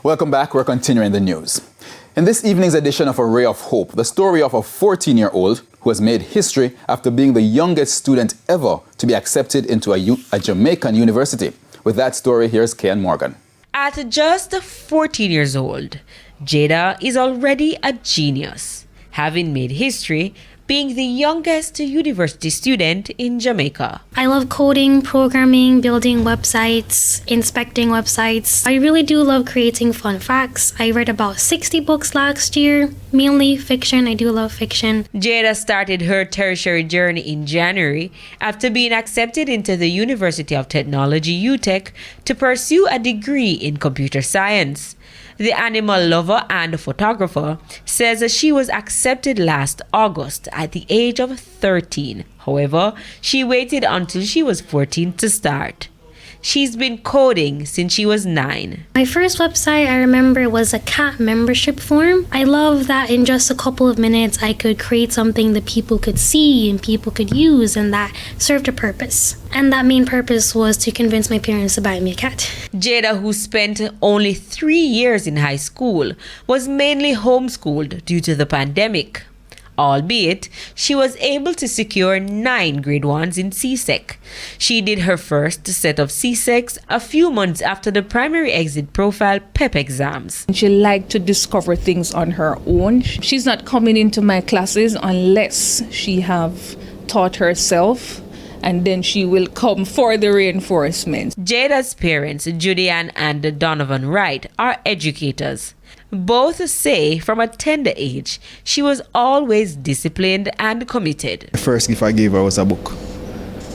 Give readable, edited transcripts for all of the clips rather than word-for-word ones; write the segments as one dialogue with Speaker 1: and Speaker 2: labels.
Speaker 1: Welcome back. We're continuing the news. In this evening's edition of A Ray of Hope, the story of a 14-year-old who has made history after being the youngest student ever to be accepted into a Jamaican university. With that story, here's Ken Morgan.
Speaker 2: At just 14 years old, Jada is already a genius, having made history being the youngest university student in Jamaica.
Speaker 3: I love coding, programming, building websites, inspecting websites. I really do love creating fun facts. I read about 60 books last year, mainly fiction. I do love fiction.
Speaker 2: Jada started her tertiary journey in January after being accepted into the University of Technology, UTECH, to pursue a degree in computer science. The animal lover and photographer says that she was accepted last August at the age of 13. However, she waited until she was 14 to start. She's been coding since she was 9.
Speaker 3: My first website I remember was a cat membership form. I love that in just a couple of minutes I could create something that people could see and people could use and that served a purpose. And that main purpose was to convince my parents to buy me a cat.
Speaker 2: Jada, who spent only 3 years in high school, was mainly homeschooled due to the pandemic. Albeit, she was able to secure 9 grade 1s in CSEC. She did her first set of CSECs a few months after the primary exit profile PEP exams.
Speaker 4: She liked to discover things on her own. She's not coming into my classes unless she have taught herself, and then she will come for the reinforcements.
Speaker 2: Jada's parents, Julian and Donovan Wright, are educators. Both say from a tender age, she was always disciplined and committed.
Speaker 5: The first gift I gave her was a book.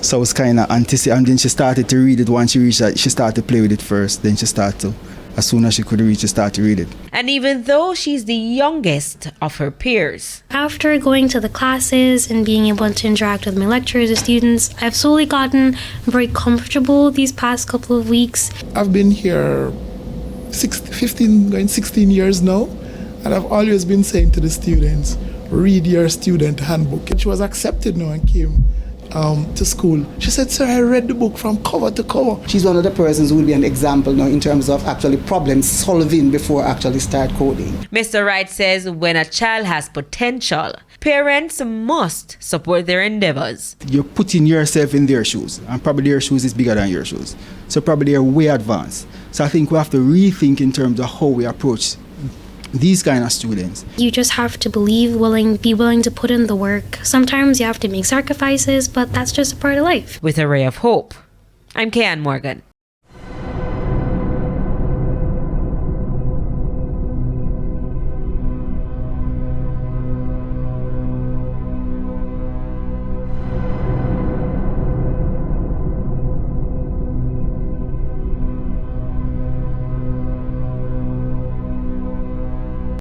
Speaker 5: So I was kind of anticipating, and then she started to read it. Once she reached that, she started to play with it first. Then she started to, as soon as she could reach, she started to read it.
Speaker 2: And even though she's the youngest of her peers,
Speaker 3: after going to the classes and being able to interact with my lecturers and students, I've slowly gotten very comfortable these past couple of weeks.
Speaker 6: I've been here 15, going 16 years now, and I've always been saying to the students, read your student handbook. She was accepted now and came to school. She said, sir, I read the book from cover to cover.
Speaker 7: She's one of the persons who will be an example now in terms of actually problem solving before actually start coding.
Speaker 2: Mr. Wright says when a child has potential, parents must support their endeavors.
Speaker 5: You're putting yourself in their shoes, and probably their shoes is bigger than your shoes. So probably they're way advanced. So I think we have to rethink in terms of how we approach these kind of students.
Speaker 3: You just have to be willing to put in the work. Sometimes you have to make sacrifices, but that's just a part of life.
Speaker 2: With A Ray of Hope, I'm Ken Morgan.